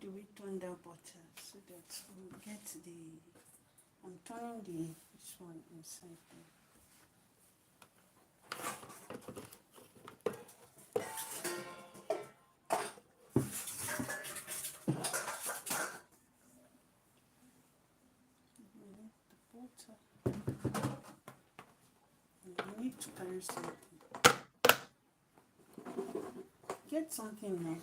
do we turn that butter so that we get the, I'm turning this one inside there. You need to carry something. Get something now.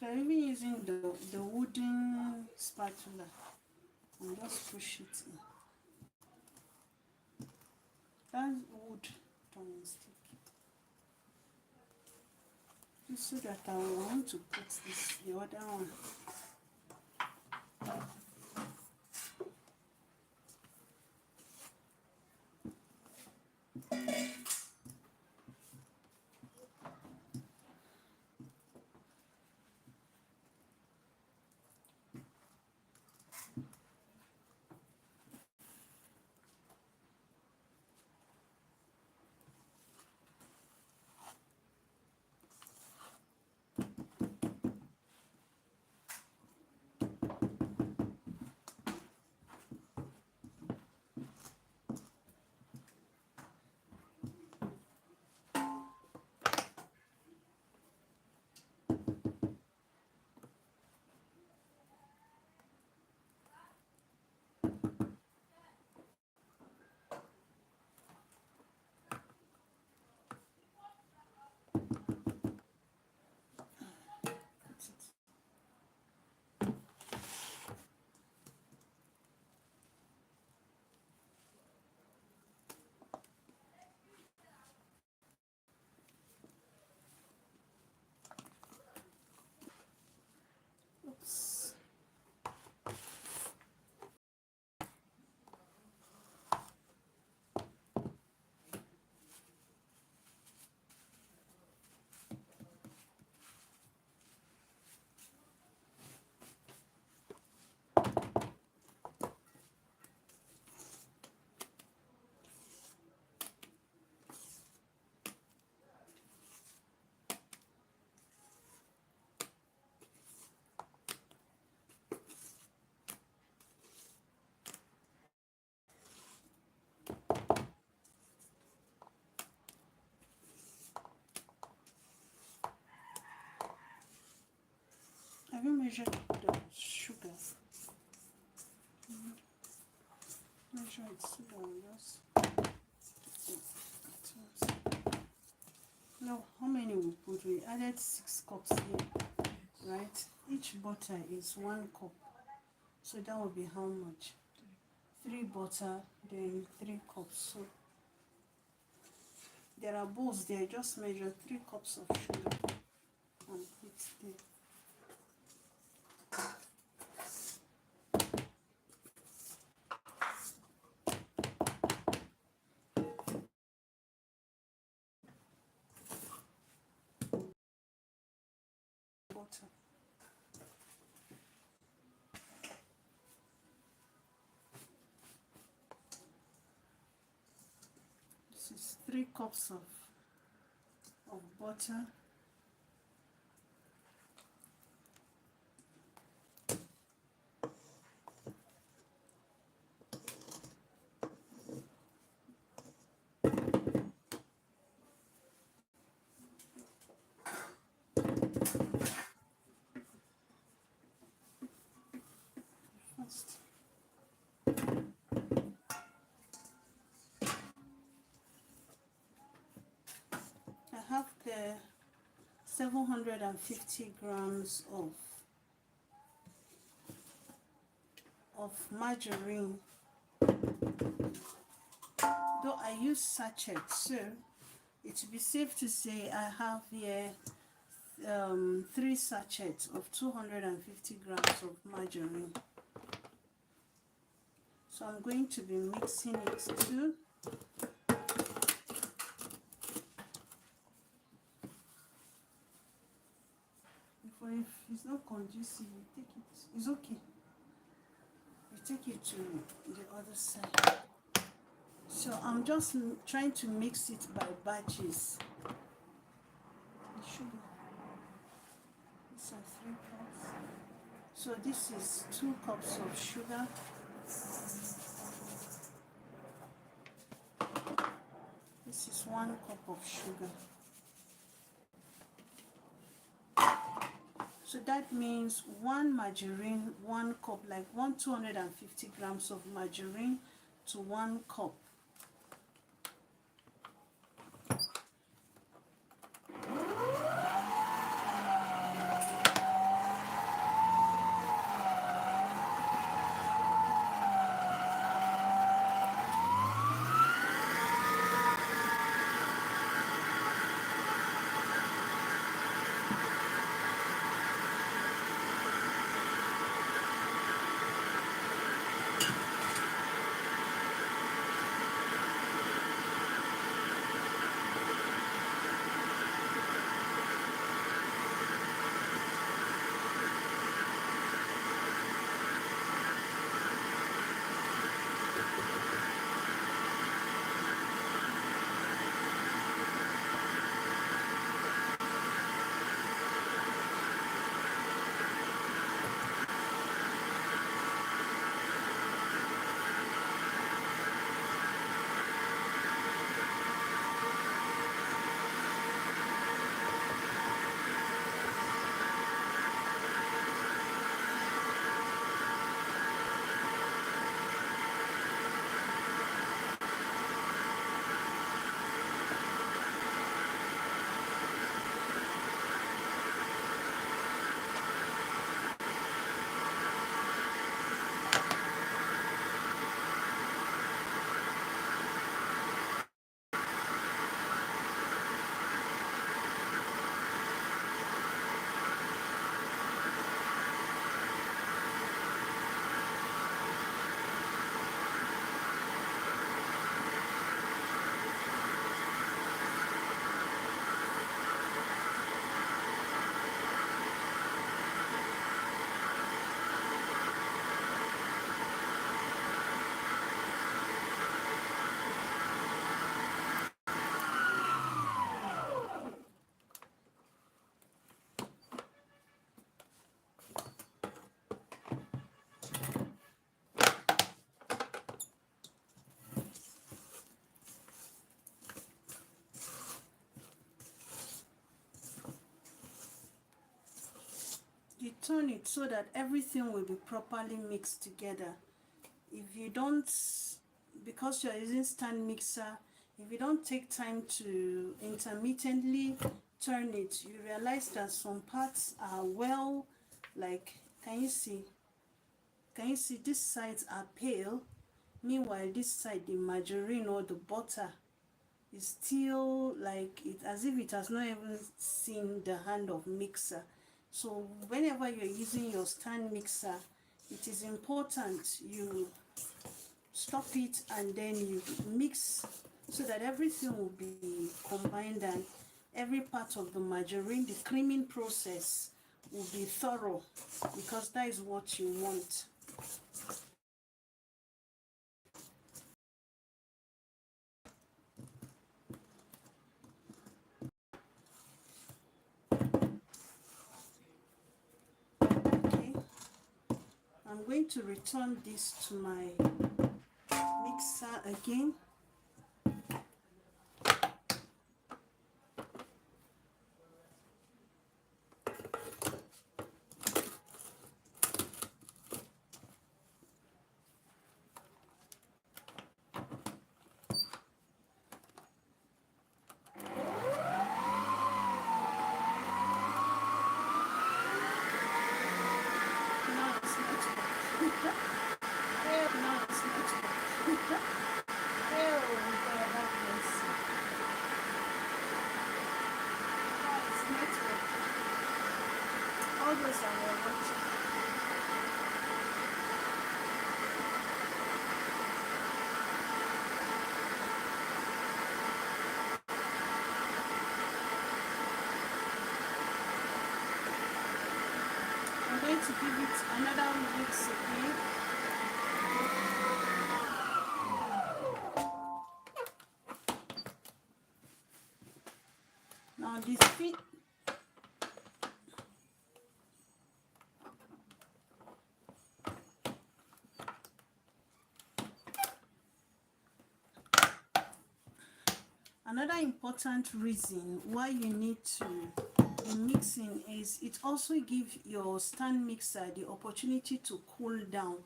I'm even using the wooden spatula and just push it in. That's wood turning stick. Just so that I want to put this, the other one. Oops. Have you measured the sugar? Measure it so that we just. Now, how many we put? We added 6 cups here, right? Each butter is 1 cup, so that will be how much? 3 butter, then 3 cups. So there are bowls there. Just measure 3 cups of sugar and put there. Butter. This is 3 cups of butter. First. I have the 750 grams of margarine. Though I use sachet, so it would be safe to say I have here 3 sachets of 250 grams of margarine. So I'm going to be mixing it too. If it's not conducive, you take it. It's okay. You take it to the other side. So I'm just trying to mix it by batches. The sugar. These are 3 cups. So this is 2 cups of sugar. This is 1 cup of sugar. So that means 1 margarine, 1 cup, like 250 grams of margarine to 1 cup. You turn it so that everything will be properly mixed together. If you don't, because you're using stand mixer, if you don't take time to intermittently turn it, you realize that some parts are well, like, can you see? Can you see these sides are pale? Meanwhile, this side, the margarine or the butter is still like it, as if it has not even seen the hand of mixer. So whenever you're using your stand mixer, it is important you stop it and then you mix so that everything will be combined and every part of the margarine, the creaming process will be thorough, because that is what you want. Okay, I'm going to return this to my mixer again. No, it's not. No, it's not. Oh, God, have mercy. No, it's network. All those are my watches. going to give it another mix again. Now this feet. Another important reason why you need to be mixing is it also gives your stand mixer the opportunity to cool down.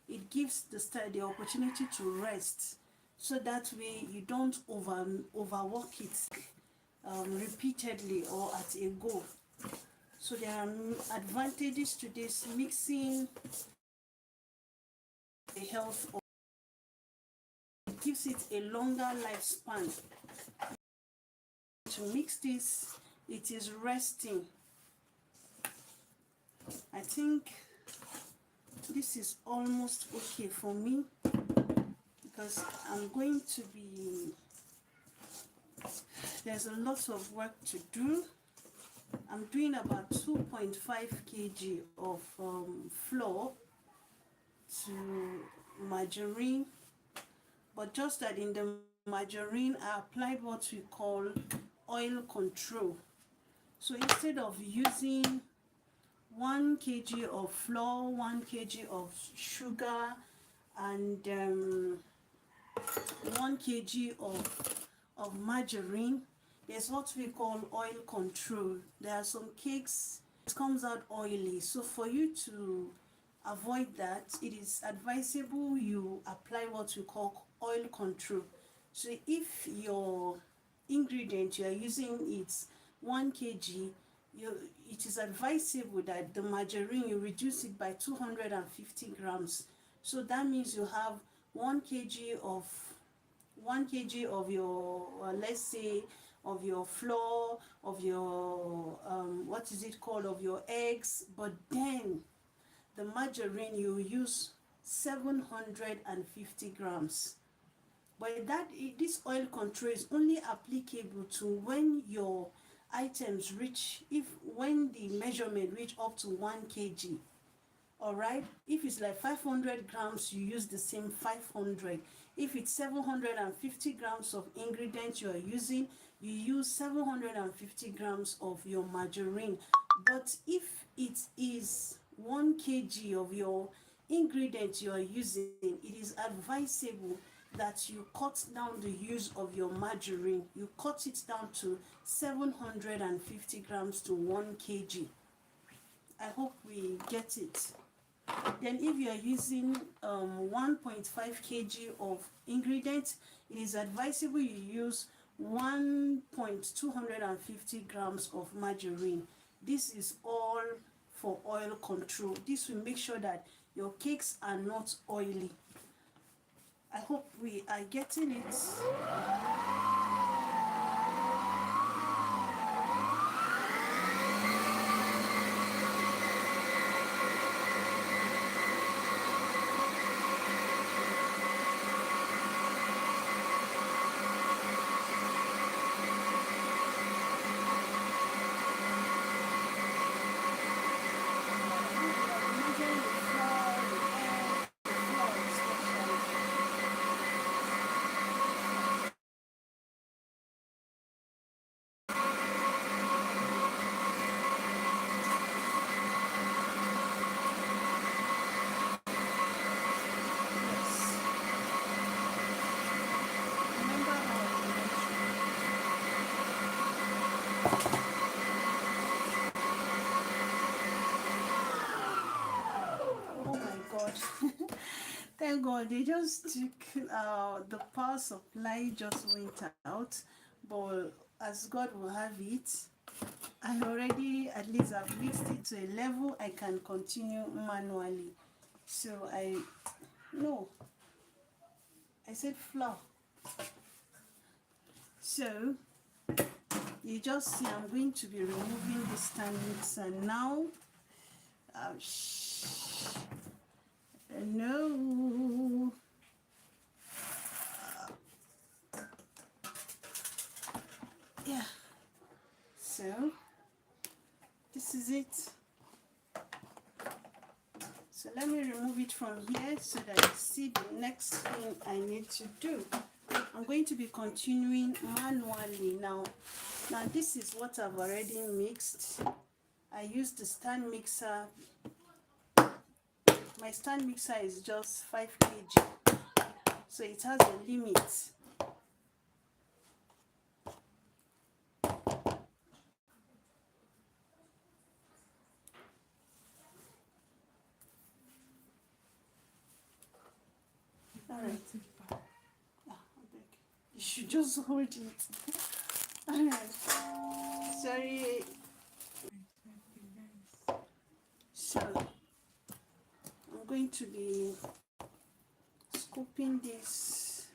It gives the opportunity to rest, so that way you don't overwork it repeatedly or at a go. So there are advantages to this mixing. The health of it gives it a longer lifespan. To mix this, it is resting. I think this is almost okay for me, because I'm going to be, there's a lot of work to do. I'm doing about 2.5 kg of flour to margarine, but just that in the margarine I applied what we call oil control. So instead of using 1 kg of flour, 1 kg of sugar, and 1 kg of margarine, there's what we call oil control. There are some cakes, it comes out oily. So for you to avoid that, it is advisable you apply what we call oil control. So if your ingredient you are using it's 1 kg, it is advisable that the margarine you reduce it by 250 grams. So that means you have 1 kg of your let's say of your flour, of your what is it called, of your eggs, but then the margarine you use 750 grams. But this oil control is only applicable to when your items reach, when the measurement reach up to 1 kg. All right, if it's like 500 grams, you use the same 500. If it's 750 grams of ingredients you are using, you use 750 grams of your margarine. But if it is 1 kg of your ingredients you are using, it is advisable that you cut down the use of your margarine. You cut it down to 750 grams to 1 kg. I hope we get it. Then if you are using 1.5 kg of ingredients, it is advisable you use 1.250 grams of margarine. This is all for oil control. This will make sure that your cakes are not oily. I hope we are getting it. Oh my God. Thank God they just took the power supply just went out, but as God will have it, I already at least have mixed it to a level I can continue manually. So I said flour. So you just see I'm going to be removing the stand mixer now. No. Yeah. So this is it. So let me remove it from here so that you see the next thing I need to do. I'm going to be continuing manually now. Now this is what I've already mixed. I used the stand mixer. My stand mixer is just 5 kg, so it has a limit. Alright. You should just hold it. Alright. Sorry. So I'm going to be scooping this.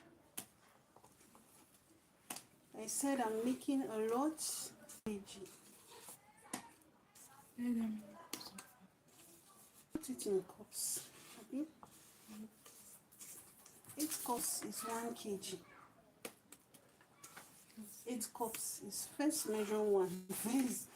I said I'm making a lot. Put it in cups. Okay? 8 cups is 1 kg. 8 cups is first measure one first.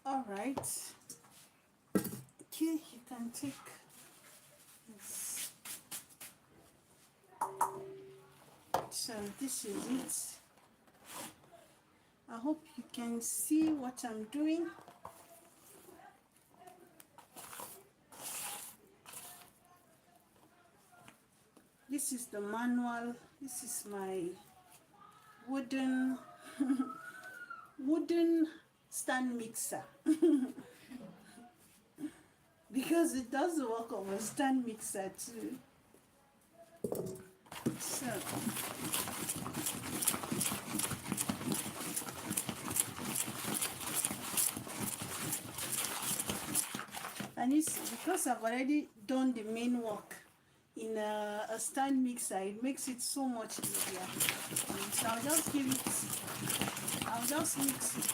All right. Okay, you can take this. So this is it. I hope you can see what I'm doing. This is the manual. This is my wooden stand mixer. Because it does the work of a stand mixer too. So and it's because I've already done the main work in a stand mixer, it makes it so much easier. So I'll just mix it.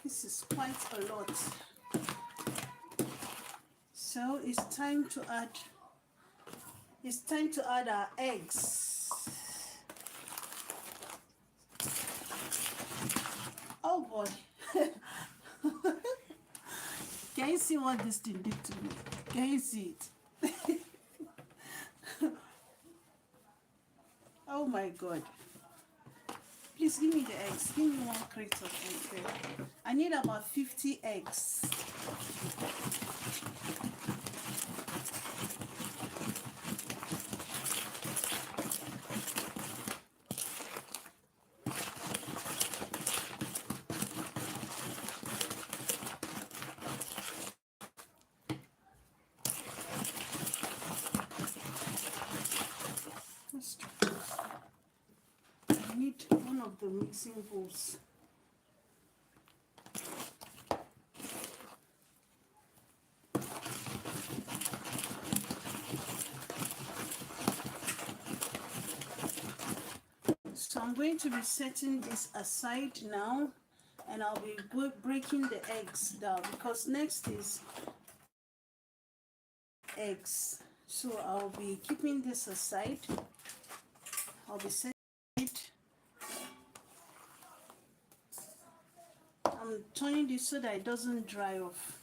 This is quite a lot. So it's time to add our eggs. Oh boy. Can you see what this thing did to me? Can you see it? Oh my god. Please give me the eggs. Give me 1 crate of eggs. I need about 50 eggs. I need one of the mixing bowls. So I'm going to be setting this aside now, and I'll be breaking the eggs down because next is eggs. So I'll be keeping this aside. I'll be setting it. I'm turning this so that it doesn't dry off.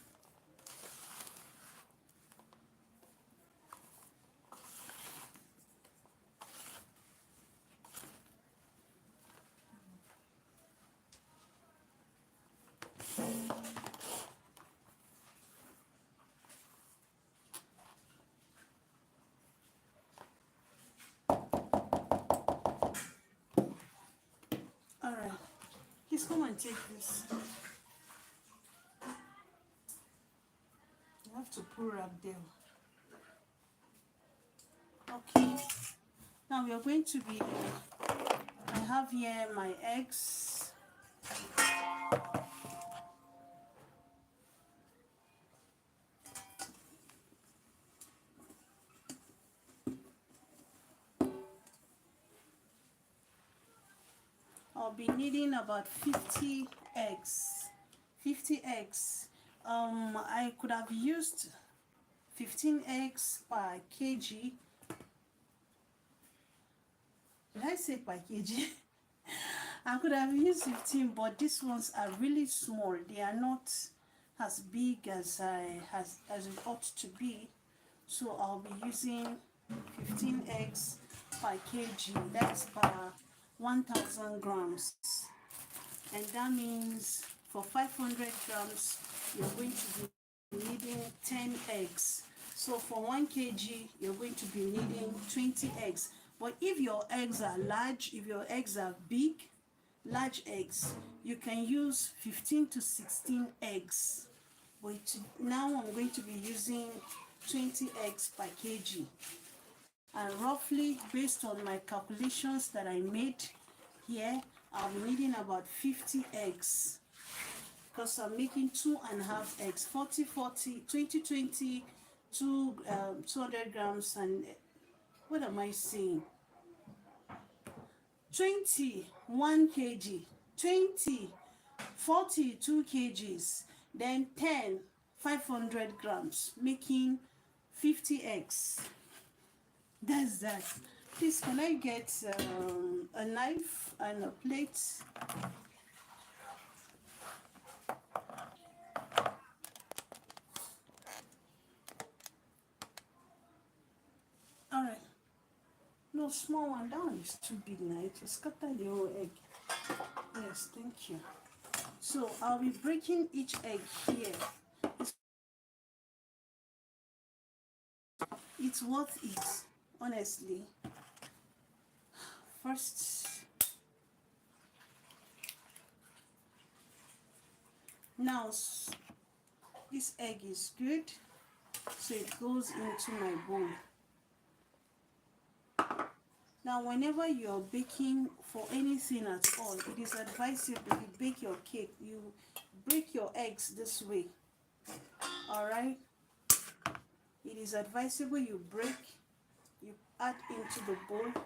Alright, please come and take this. You have to pull up there. Okay, now we are going to be, I have here my eggs. be needing about 50 eggs. 50 eggs. I could have used 15 eggs per kg. Did I say per kg? I could have used 15, but these ones are really small. They are not as big as it ought to be. So I'll be using 15 eggs per kg. That's per 1,000 grams. And that means for 500 grams, you're going to be needing 10 eggs. So for 1 kg, you're going to be needing 20 eggs. But if your eggs are large, if your eggs are big, large eggs, you can use 15 to 16 eggs. But now I'm going to be using 20 eggs per kg. And roughly, based on my calculations that I made here, I'll be needing about 50 eggs. Because I'm making 2.5 eggs, 40, 40, 20, 20, 200 grams, and what am I saying? 20, 1 kg, 20, 40, 2 kgs, then 10, 500 grams, making 50 eggs. That's that. Please, can I get a knife and a plate? All right. No, small one. That one is too big now. It will scatter the whole egg. Yes, thank you. So I'll be breaking each egg here. It's worth it, honestly. First, now this egg is good, so it goes into my bowl. Now, whenever you're baking for anything at all, it is advisable you bake your cake, you break your eggs this way. All right? It is advisable you break, you add into the bowl.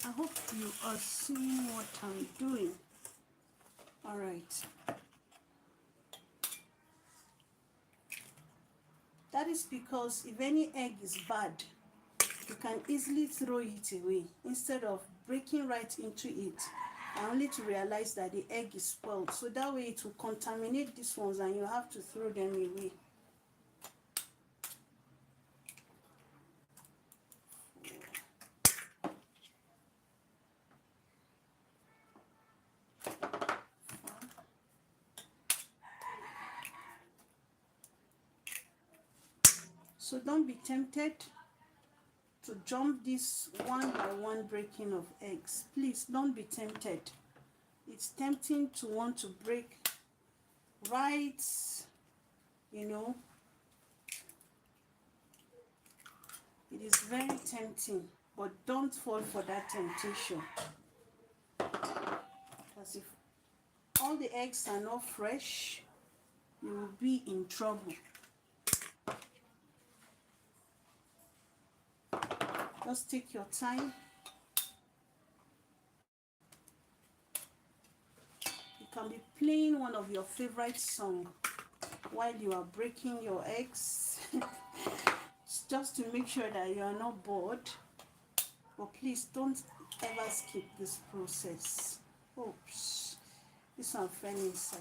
I hope you are seeing what I'm doing. All right. That is because if any egg is bad, you can easily throw it away instead of breaking right into it, and only to realize that the egg is spoiled. So that way it will contaminate these ones and you have to throw them away. So don't be tempted to jump this one by one breaking of eggs. Please don't be tempted. It's tempting to want to break right, you know. It is very tempting, but don't fall for that temptation. Because if all the eggs are not fresh, you will be in trouble. Just take your time. You can be playing one of your favorite songs while you are breaking your eggs. Just to make sure that you are not bored. But please don't ever skip this process. Oops, this one fell inside.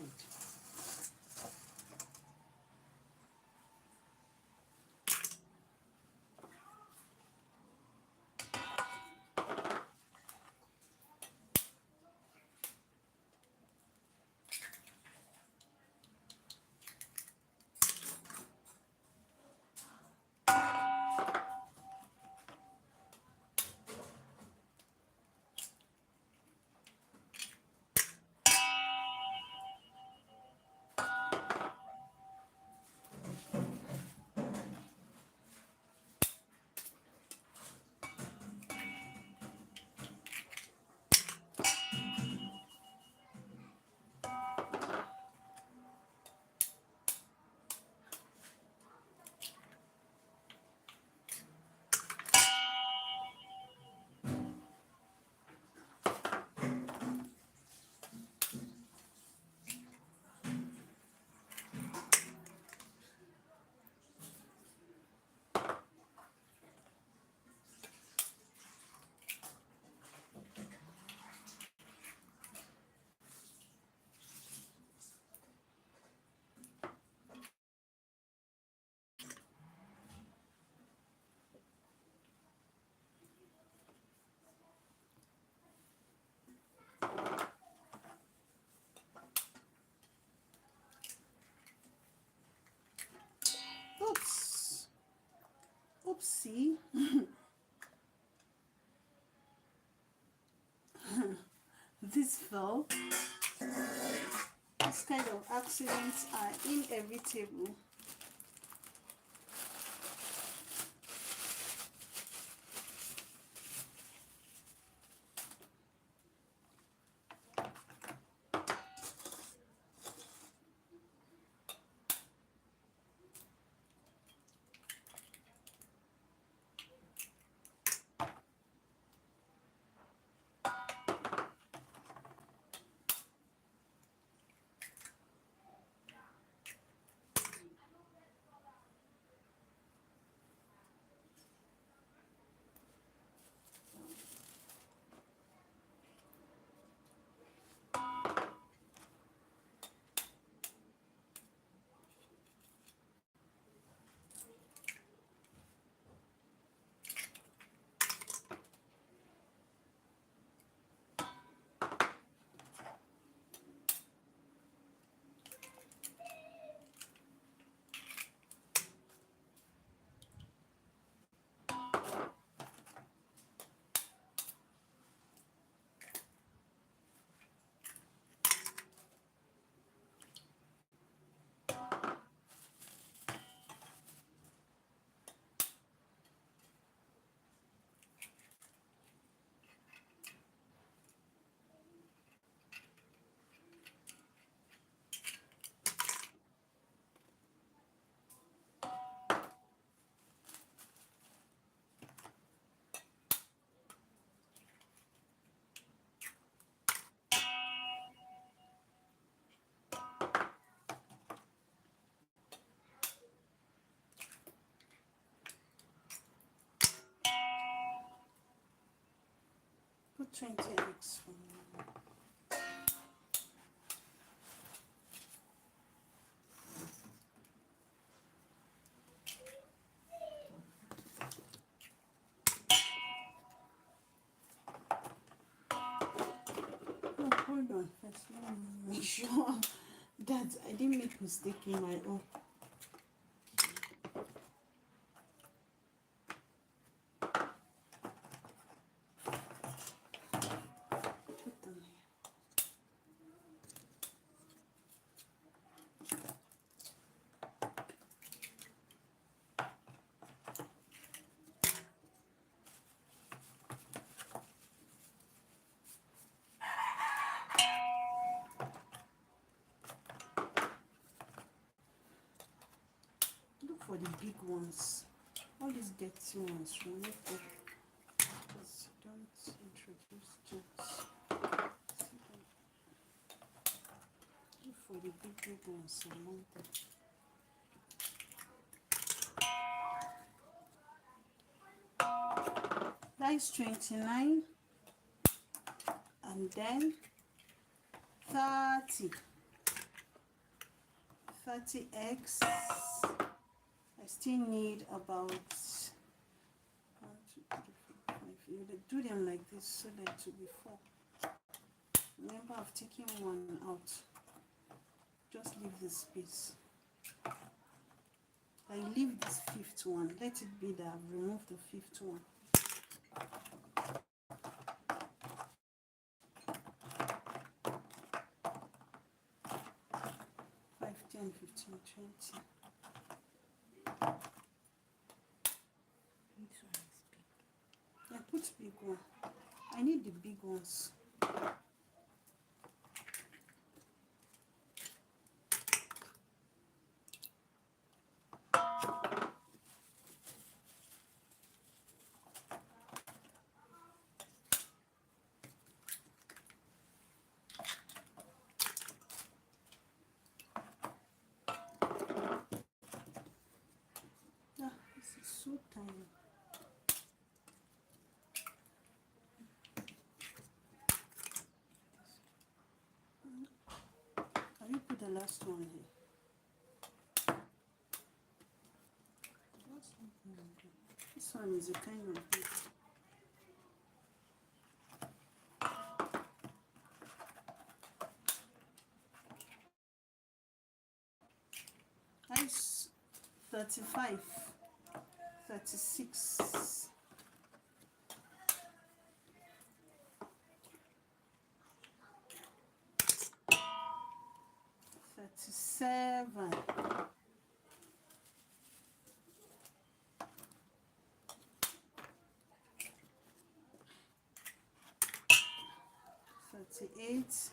Oopsie. This fell. This kind of accidents are inevitable. Put 20 eggs for me. Oh, hold on first. Let me make sure that I didn't make mistake in my own. Put them here. Look for the big ones. All these dirty ones, remove them. Please don't introduce germs. Look for the big ones among them. That is 29, and then 30 eggs. I still need about 1, 2, 3, 4, 5. You do them like this so that it will be 4. Remember, I've taken one out. Just leave the space. I leave this 5th one. Let it be that I've removed the 5th one. 5, 10, 15, 20. Yeah, put big one. I need the big ones. This is so tiny. Can you put the last one here? This one is a kind of big. That's 35 36, 37, 38,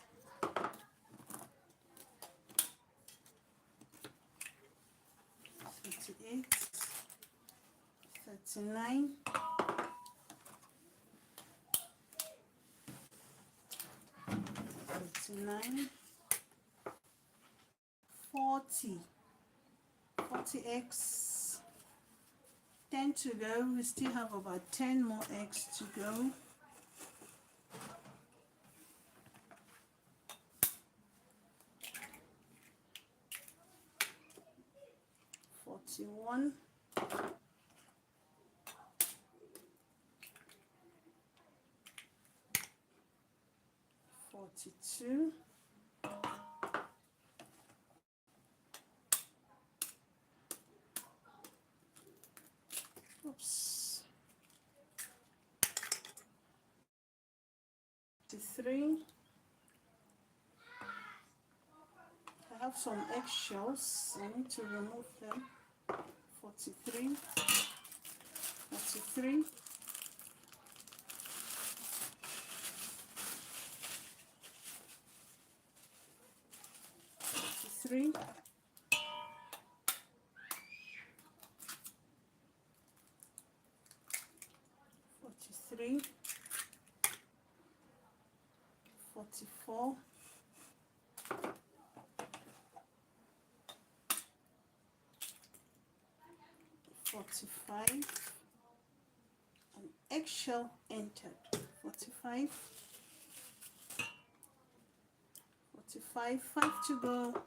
38, 39, 39, 40, 40 eggs, 10 to go. We still have about 10 more eggs to go. 41, 42, 43. I have some eggshells. I need to remove them. 43, 43, 43, 43, 44, 45. An eggshell entered. 45, 45, 5 to go.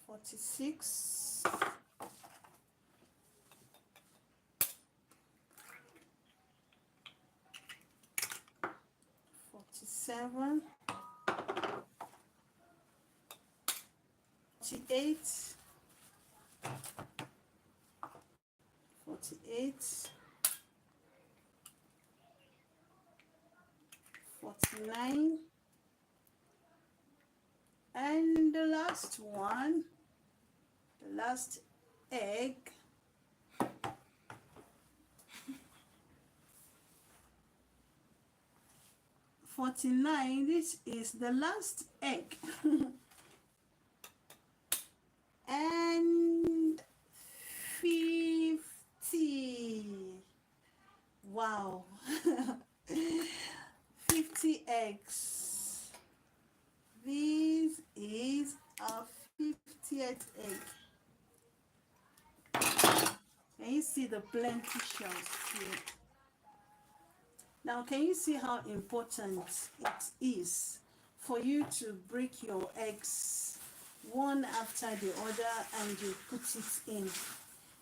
46, 47, 48, 48, 49, and the last one, the last egg. 49, this is the last egg. And 50. Wow. 50 eggs. This is our 50th egg. Can you see the plenty shells here? Now, can you see how important it is for you to break your eggs one after the other and you put it in?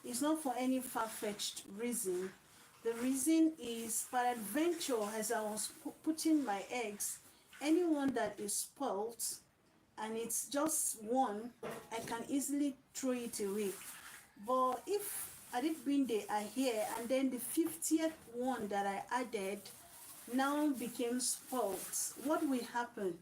It's not for any far-fetched reason. The reason is, peradventure, as I was putting my eggs, anyone that is spoiled and it's just one, I can easily throw it away. But if I did been they are here and then the 50th one that I added now became spoiled, what will happen?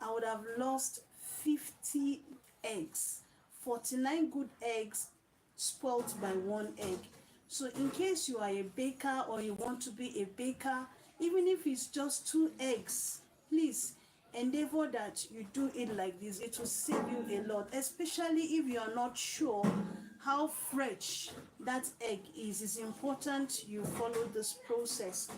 I would have lost 50 eggs, 49 good eggs spoiled by one egg. So in case you are a baker or you want to be a baker, even if it's just 2 eggs, please endeavor that you do it like this. It will save you a lot, especially if you are not sure how fresh that egg is. It's important you follow this process.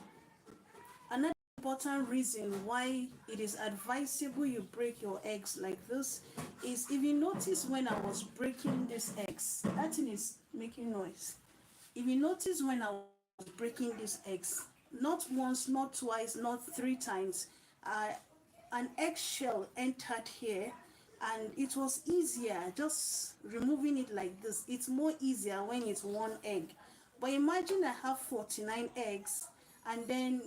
Another important reason why it is advisable you break your eggs like this is, if you notice when I was breaking these eggs, that thing is making noise. If you notice when I was breaking these eggs, not once, not twice, not 3 times, an eggshell entered here, and it was easier just removing it like this. It's more easier when it's one egg. But imagine I have 49 eggs and then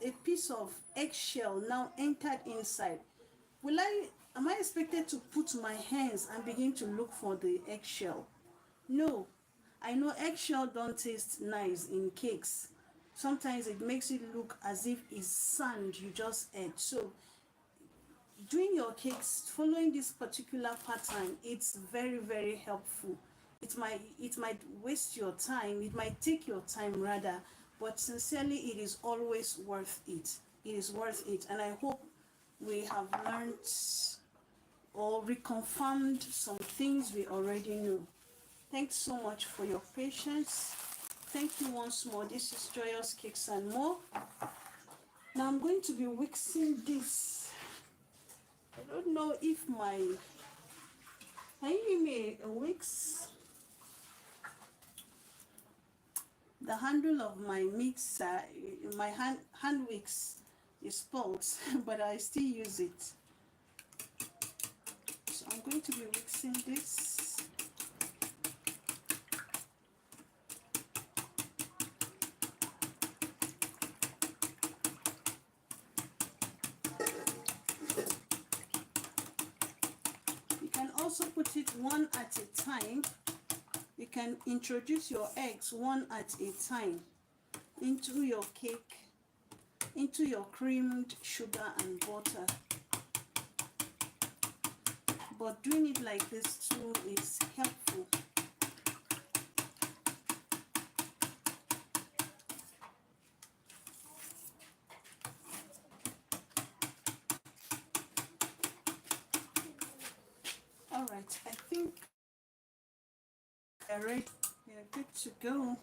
a piece of eggshell now entered inside. Will I am I expected to put my hands and begin to look for the eggshell? No. I know eggshell don't taste nice in cakes. Sometimes it makes it look as if it's sand you just ate. So doing your cakes following this particular pattern, it's very, very helpful. It might waste your time, it might take your time rather, but sincerely it is always worth it. It is worth it, and I hope we have learned or reconfirmed some things we already knew. Thanks so much for your patience. Thank you once more. This is Joyous Cakes and More. Now I'm going to be mixing this. I don't know if my, can you give me a wix? The handle of my mixer, my hand wix is spoiled, but I still use it. So I'm going to be mixing this. You can also put it one at a time. You can introduce your eggs one at a time into your cake, into your creamed sugar and butter. But doing it like this too is helpful. All right, I think we're ready. We're good to go.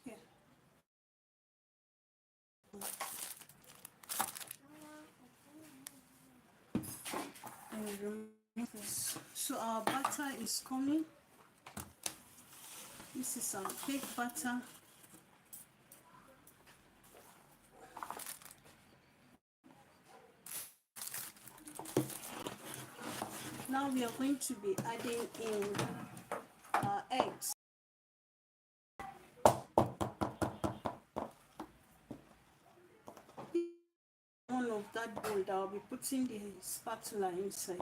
Here. And remove this. So our butter is coming. This is our cake butter. Now we are going to be adding in our eggs. One of that bowl that I'll be putting the spatula inside.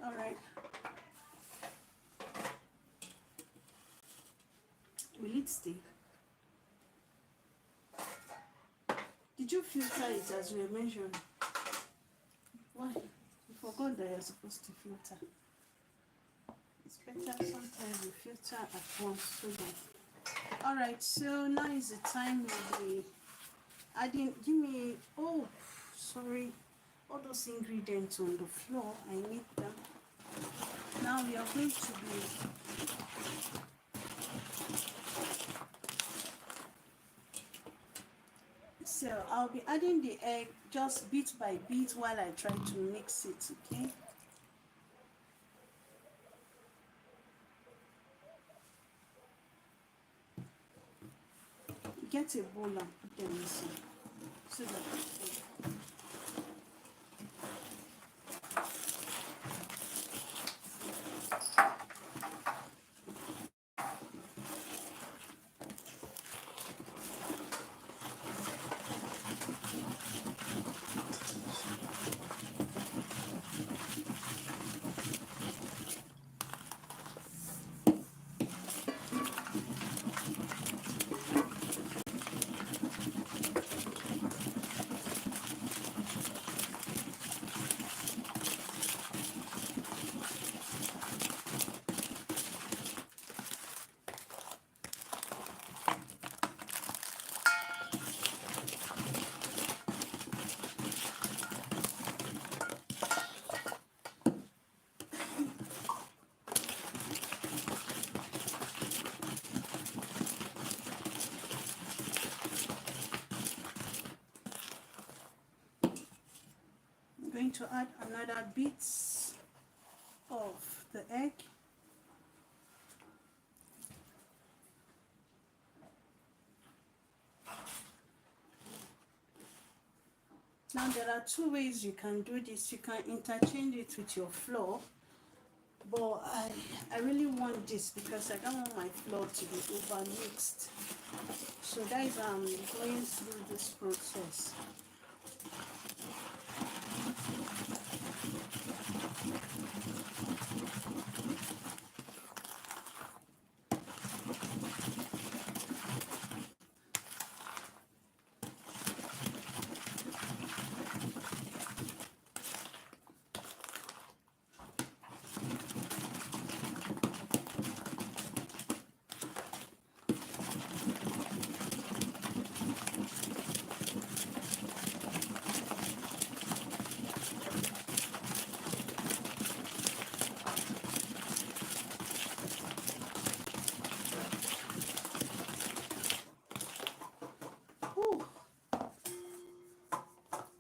All right. Will it stay? Did you filter it as we were measuring? Why? You forgot that you're supposed to filter. It's better sometimes you filter at once. So that. All right. So now is the time we'll be adding. Give me. Oh, sorry. All those ingredients on the floor. I need them. Now we are going to be so I'll be adding the egg just bit by bit while I try to mix it, okay? Get a bowl and put them inside so that I'm going to add another bit of the egg. Now there are two ways you can do this. You can interchange it with your flour. But I really want this because I don't want my flour to be over mixed. So that is why I'm going through this process. Whew.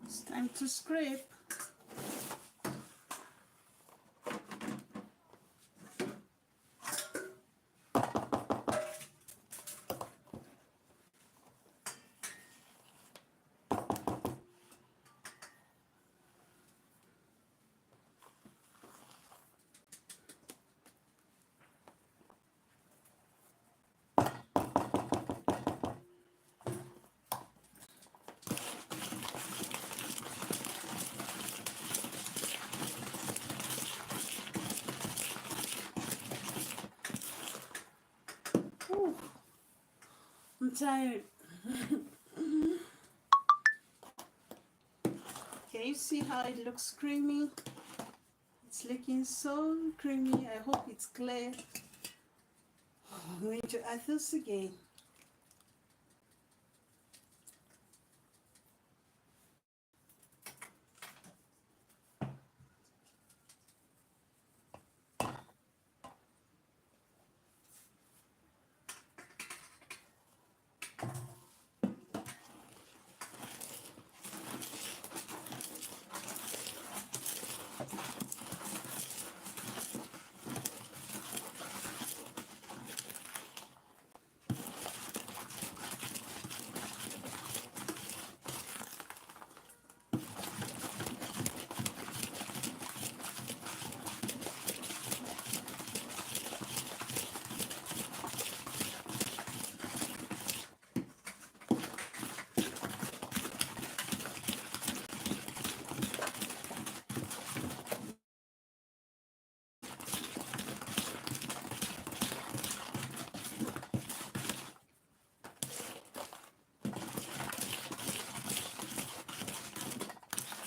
It's time to scrape. Whew. I'm tired. Can you see how it looks creamy? It's looking so creamy. I hope it's clear. I'm going to add this again.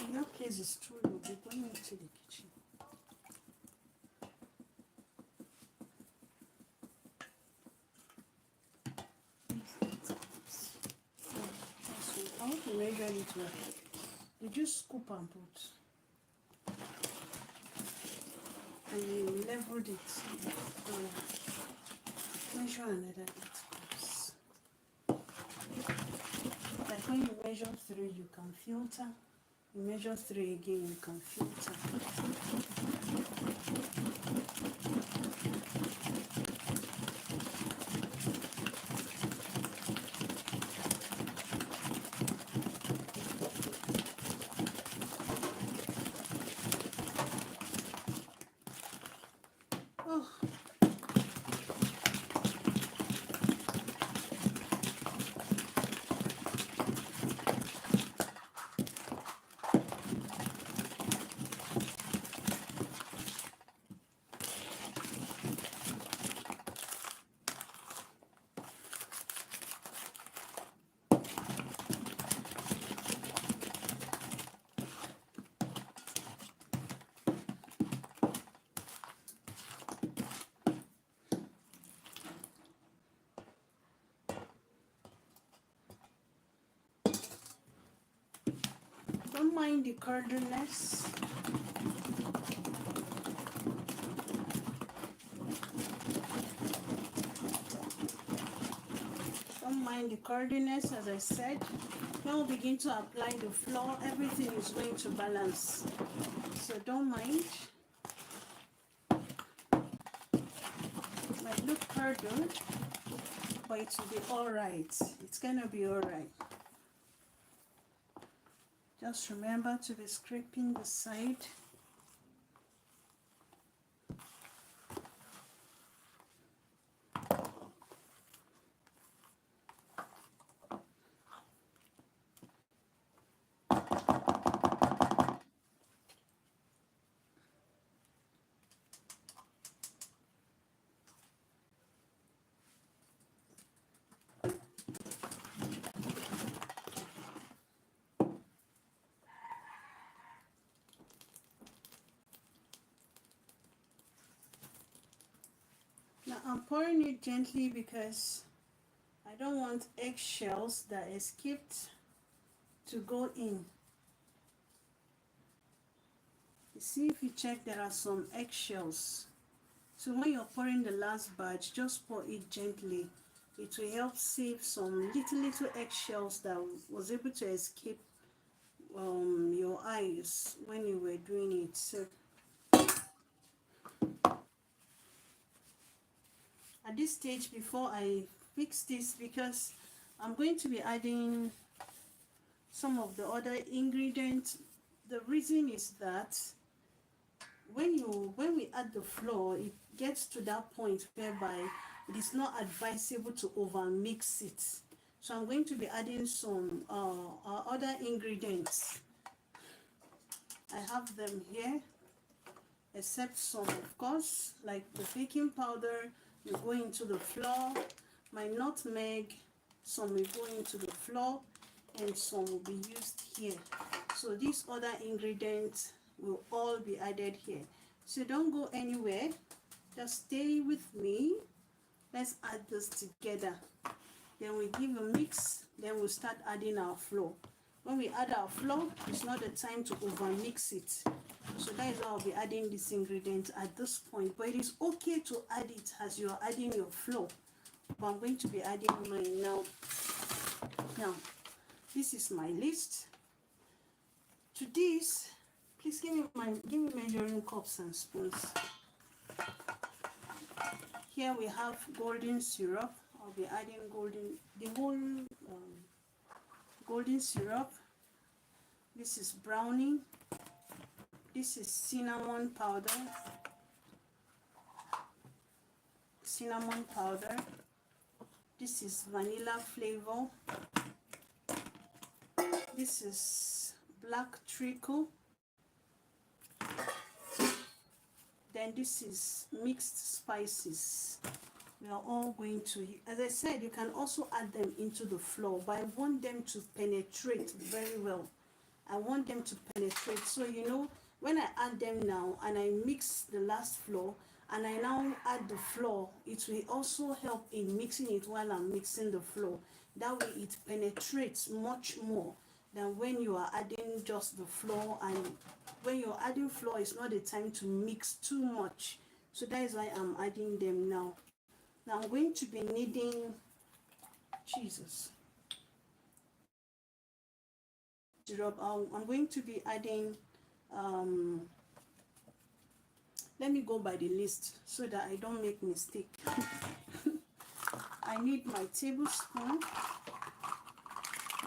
In your case, it's true. You'll be going into the kitchen. So, I want to measure it well. You just scoop and put. And you leveled it. Measure another 8 cups. Like when you measure 3, you can filter. You measure 3 again, you can filter. Oh, don't mind the curdiness. Don't mind the curdiness, as I said. When we begin to apply the flour, everything is going to balance. So don't mind. It might look curdled, but it will be alright. It's gonna be alright. Just remember to be scraping the side. I'm pouring it gently because I don't want eggshells that escaped to go in. You see, if you check, there are some eggshells. So when you're pouring the last batch, just pour it gently. It will help save some little eggshells that was able to escape your eyes when you were doing it. So at this stage, before I fix this, because I'm going to be adding some of the other ingredients, the reason is that when we add the flour, it gets to that point whereby it is not advisable to over mix it. So I'm going to be adding some other ingredients. I have them here, except some, of course, like the baking powder will go into the flour, my nutmeg, some will go into the flour, and some will be used here. So these other ingredients will all be added here. So don't go anywhere, just stay with me. Let's add this together. Then we give a mix, then we'll start adding our flour. When we add our flour, it's not the time to over mix it. So that is why I'll be adding this ingredient at this point. But it is okay to add it as you are adding your flour. But I'm going to be adding mine now. Now, this is my list. To this, please give me measuring cups and spoons. Here we have golden syrup. I'll be adding the whole golden syrup. This is brownie. This is cinnamon powder. Cinnamon powder. This is vanilla flavor. This is black treacle. Then this is mixed spices. We are all going to, as I said, you can also add them into the flour, but I want them to penetrate very well. I want them to penetrate. So, you know, when I add them now and I mix the last flour and I now add the flour, it will also help in mixing it while I'm mixing the flour. That way it penetrates much more than when you are adding just the flour. And when you're adding flour, it's not the time to mix too much. So that is why I'm adding them now. Now I'm going to be needing syrup. I'm going to be adding let me go by the list so that I don't make mistake. I need my tablespoon.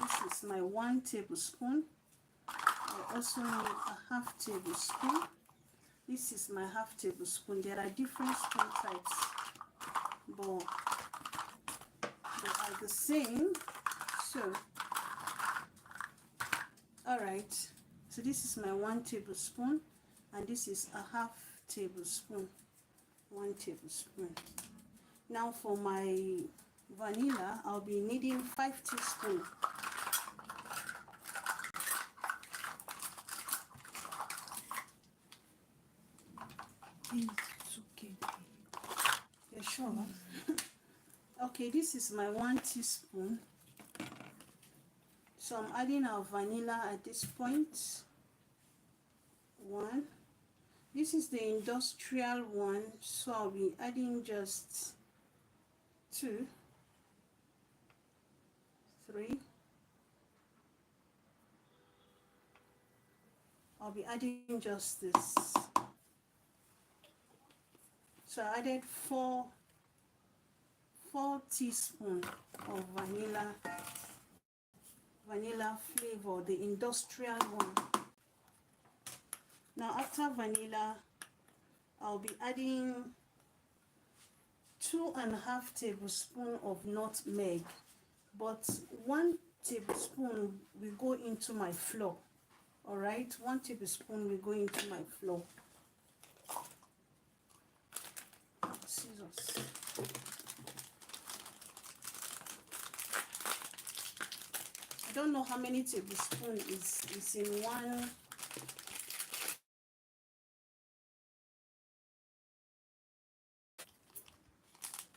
This is my 1 tablespoon. I also need a half tablespoon. This is my half tablespoon. There are different spoon types, but they are the same. So, all right. So this is my 1 tablespoon, and this is a half tablespoon. 1 tablespoon. Now for my vanilla, I'll be needing 5 teaspoons. It's okay. You're sure? Okay, this is my 1 teaspoon. So I'm adding our vanilla at this point. 1. This is the industrial one, so I'll be adding just 2, 3. I'll be adding just this. So I added 4 teaspoons of vanilla flavor, the industrial one. Now after vanilla, I'll be adding 2.5 tablespoons of nutmeg, but 1 tablespoon will go into my flour. All right, 1 tablespoon will go into my flour. Scissors. I don't know how many tablespoons is in one.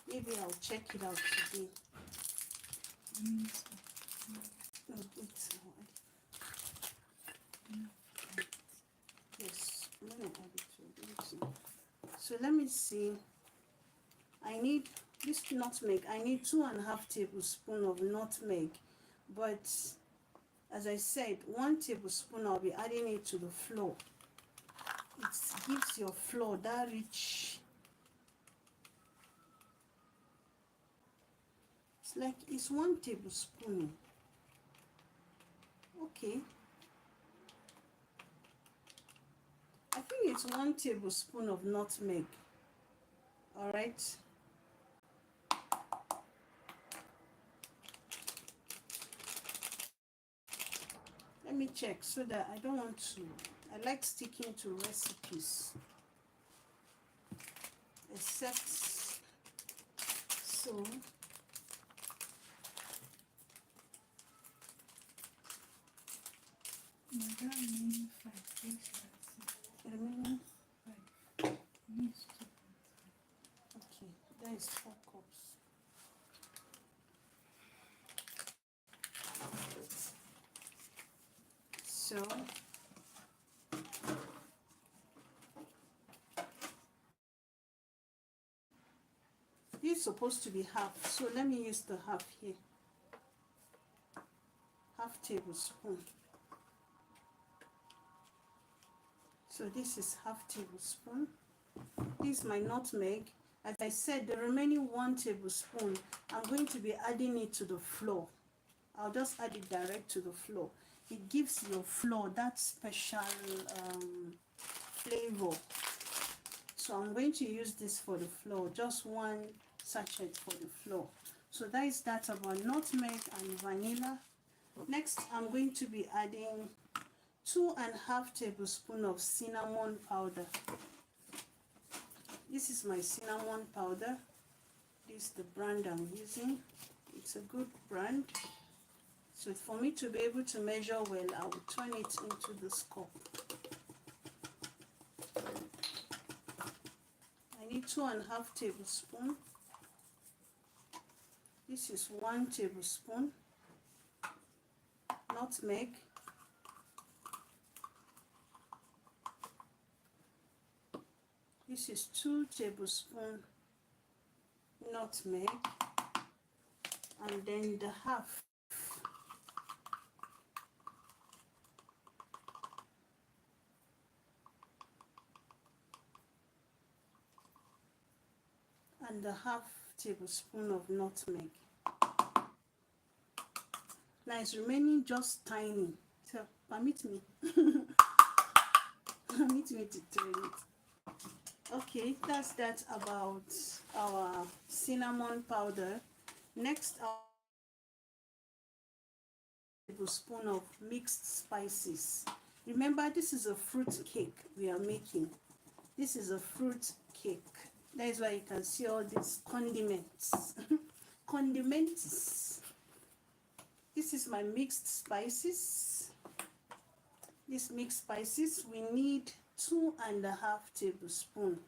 Maybe I'll check it out today. No, wait. Yes, I'm gonna add it to it. So let me see. I need this nutmeg. I need 2.5 tablespoons of nutmeg, but as I said, 1 tablespoon I'll be adding it to the flour. It gives your flour that rich. It's 1 tablespoon. Okay. I think it's 1 tablespoon of nutmeg. All right. Let me check so that I don't want to. I like sticking to recipes. Except so. Margarine 5. Remaining 5. Needs 2.5. okay, that is 4 cups. So this is supposed to be half, so let me use the half here. Half tablespoon. So this is half tablespoon. This is my nutmeg. As I said, the remaining 1 tablespoon, I'm going to be adding it to the flour. I'll just add it direct to the flour. It gives your flour that special flavor. So I'm going to use this for the flour, just 1 sachet for the flour. So that is that about nutmeg and vanilla. Next, I'm going to be adding 2.5 tablespoons of cinnamon powder. This is my cinnamon powder. This is the brand I'm using. It's a good brand. So for me to be able to measure well, I will turn it into this cup. I need 2.5 tablespoons. This is 1 tablespoon. Nutmeg. This is 2 tablespoons nutmeg, and then the half. And the half tablespoon of nutmeg. Now it's remaining just tiny. So permit me. Permit me to turn it. Okay, that's that about our cinnamon powder. Next, I'll tablespoon of mixed spices. Remember, this is a fruit cake we are making. This is a fruit cake. That is why you can see all these condiments. Condiments. This is my mixed spices. These mixed spices, we need 2.5 tablespoons.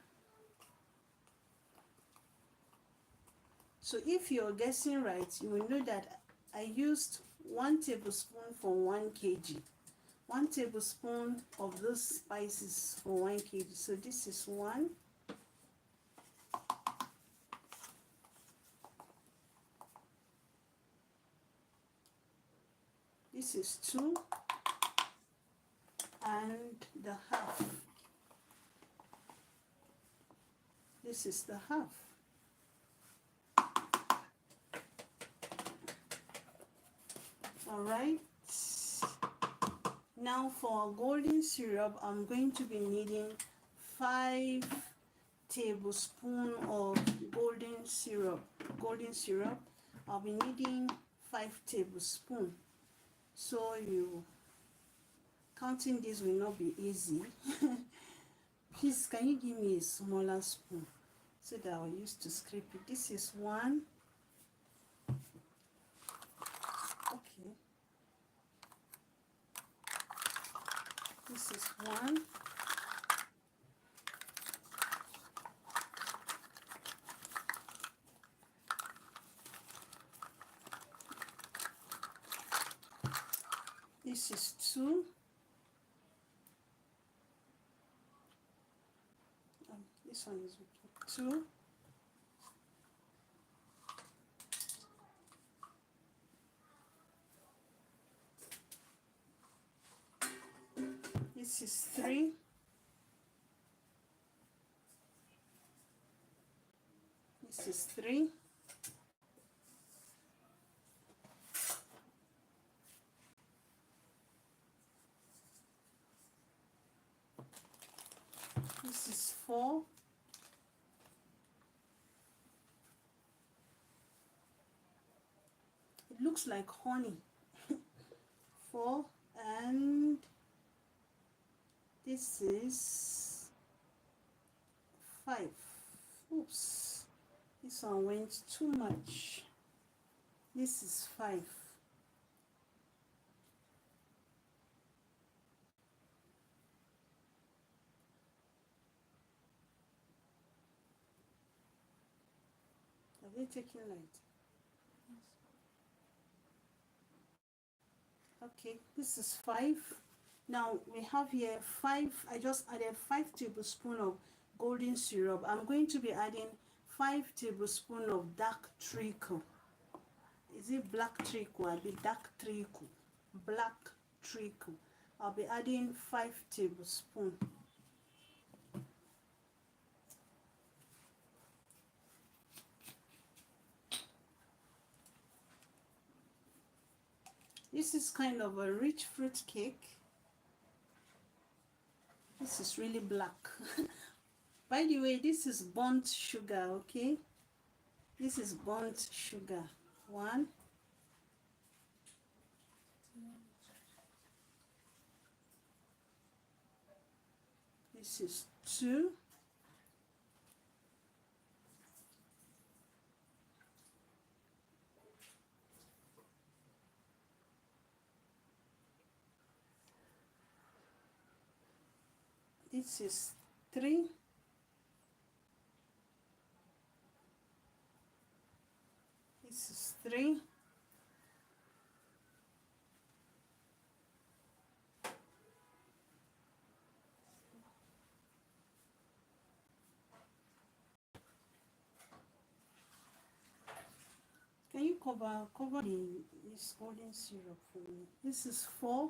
So if you're guessing right, you will know that I used 1 tablespoon for 1 kg. 1 tablespoon of those spices for 1 kg. So this is 1. This is 2. And the half. This is the half. All right. Now for our golden syrup, I'm going to be needing 5 tablespoons of golden syrup. Golden syrup, I'll be needing 5 tablespoons. So counting this will not be easy. Please, can you give me a smaller spoon so that I'll use to scrape it? This is 1. Okay. This is 1. This is 2. This one is 2. This is 3. This is 3. This is 4. It looks like honey. 4. And this is 5. Oops. This one went too much. This is 5. Have they taken light? Okay, this is 5. Now we have here 5. I just added 5 tablespoons of golden syrup. I'm going to be adding 5 tablespoons of dark treacle. Is it black treacle? I'll be dark treacle. Black treacle. I'll be adding 5 tablespoons. This is kind of a rich fruit cake. This is really black. By the way, this is burnt sugar, okay? This is burnt sugar. 1. This is 2. This is 3. This is 3. Can you cover this golden syrup for me? This is 4.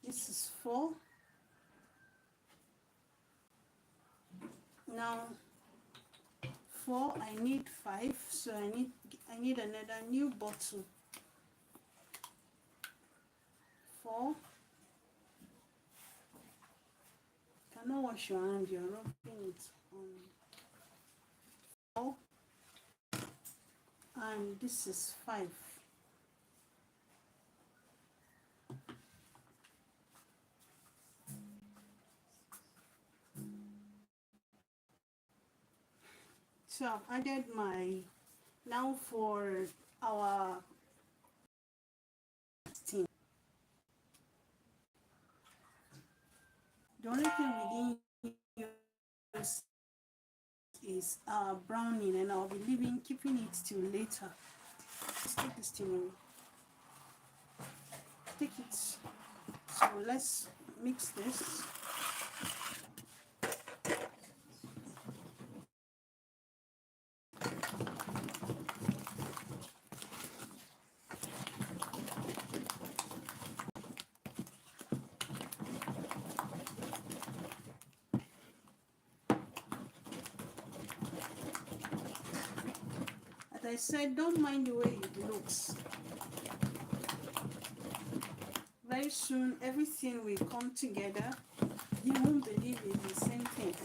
This is 4. Now 4, I need 5, so I need another new bottle. 4. Cannot wash your hand, you're rubbing it on. 4. And this is 5. So I've added my, now for our steam. The only thing we didn't use is browning, and I'll be keeping it till later. Let's take this thing away. Take it. So let's mix this. As I said, don't mind the way it looks. Very soon, everything will come together. You won't believe it's the same thing.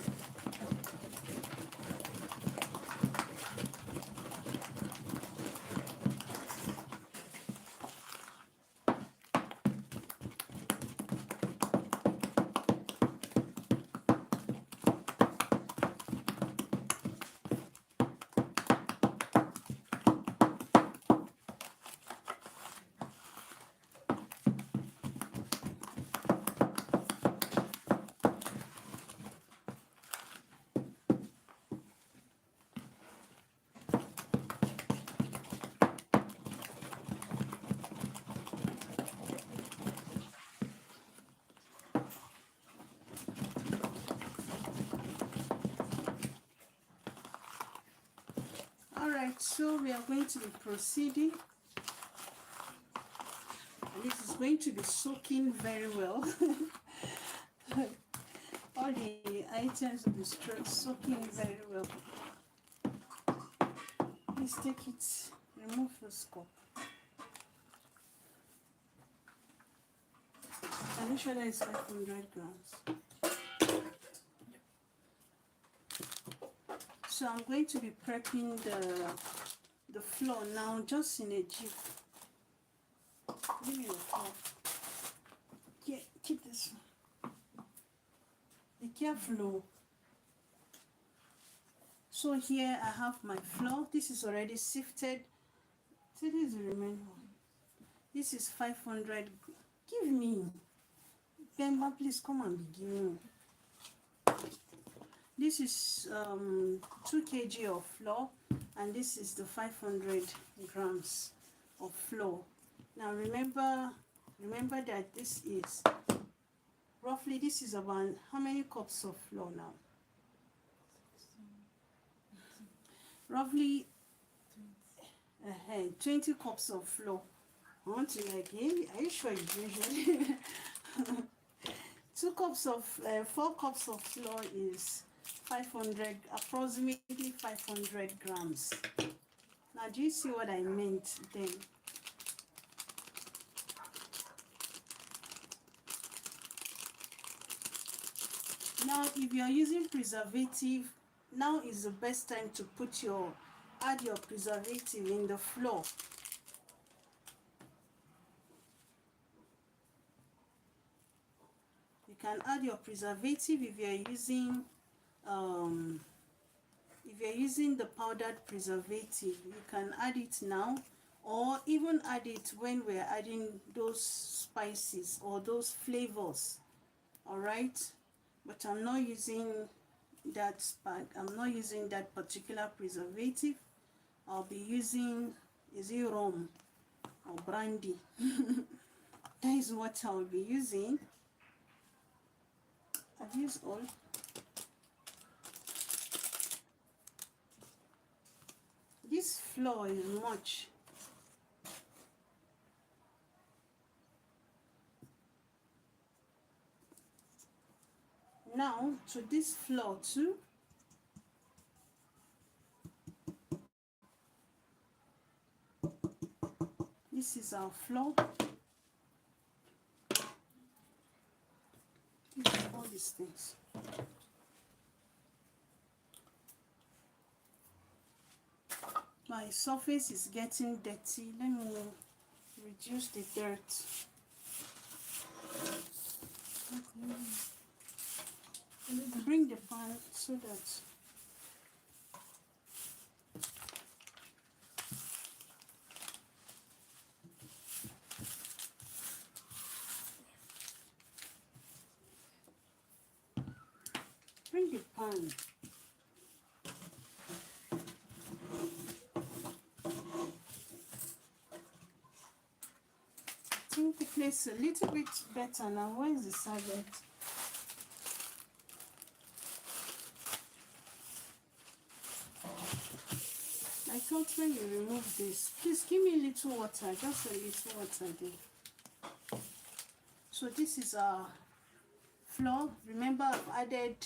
Alright, so we are going to be proceeding. And this is going to be soaking very well. All the items will be soaking very well. Please take it, remove the scoop. And make sure that it's 500 grams. So I'm going to be prepping the flour now, just in a jig. Give me the flour. Yeah, keep this one. Be careful. So here I have my flour. This is already sifted. So this is the remaining one. This is 500. Give me. Bemba, please come and be giving me. This is 2 kg of flour, and this is the 500 grams of flour. Now remember that this is roughly, this is about how many cups of flour now? Roughly 20 cups of flour. I want to like, hey, are you sure you measured? 4 cups of flour is 500, approximately 500 grams. Now, do you see what I meant then? Now, if you are using preservative, now is the best time to add your preservative in the flour. You can add your preservative if you're using the powdered preservative. You can add it now, or even add it when we're adding those spices or those flavors. All right, but I'm not using that particular preservative. I'll be using, is it rum or brandy? That is what I'll be using. I've used all. This flour is much. Now to this flour too. This is our flour. All these things. My surface is getting dirty. Let me reduce the dirt. Bring the pan so that bring the pan. I think the place a little bit better now. Where is the servant? I thought when you remove this, please give me a little water, just a little water there. So this is our flour. Remember, I've added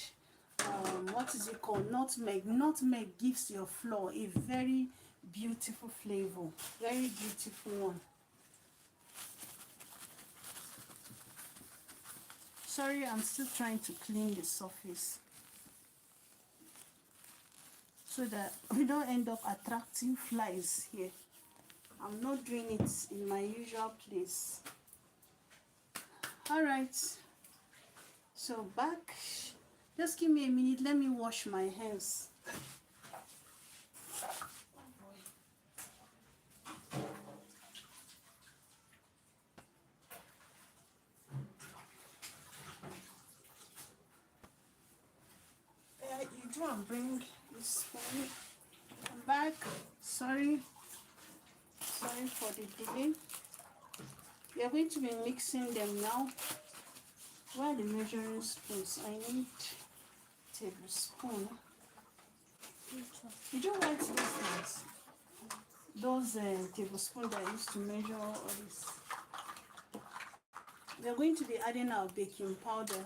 what is it called? Nutmeg. Nutmeg gives your flour a very beautiful flavor, very beautiful one. Sorry, I'm still trying to clean the surface so that we don't end up attracting flies here. I'm not doing it in my usual place. All right, so back. Just give me a minute. Let me wash my hands. You do and bring this for me. I'm back. Sorry for the delay. We are going to be mixing them now. Where are the measuring spoons? I need a tablespoon. You don't like these things. those tablespoons that I used to measure all this. We're going to be adding our baking powder.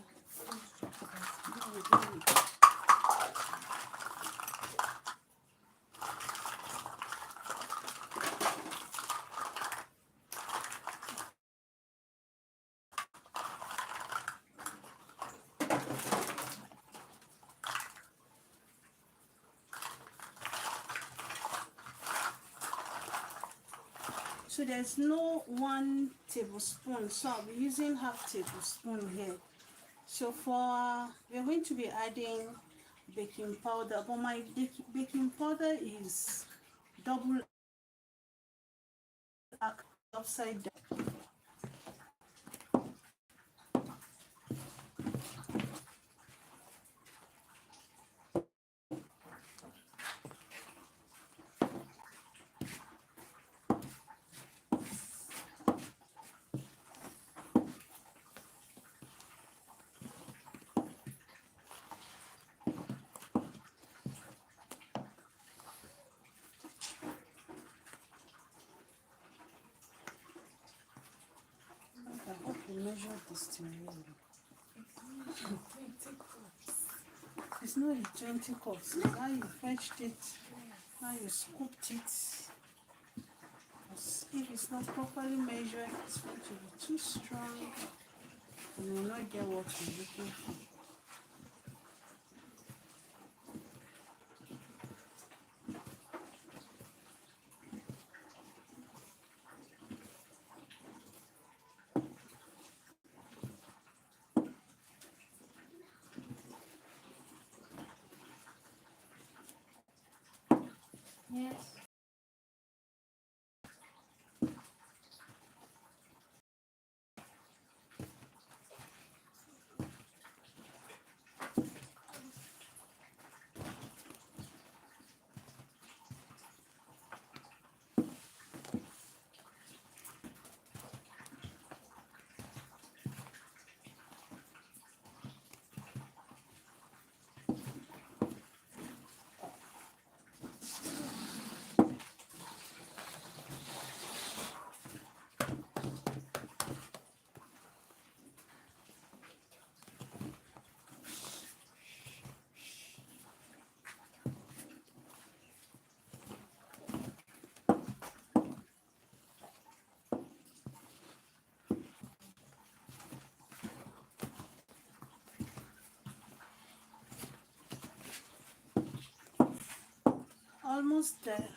So there's no 1 tablespoon, so I'll be using half tablespoon here. So for we're going to be adding baking powder, but my baking powder is double upside down. I hope you measure this thing really. It's not the 20 cups, it's how you fetched it, how you scooped it. If it's not properly measured, it's going to be too strong and you will not get what you're looking for. Yes. Almost there.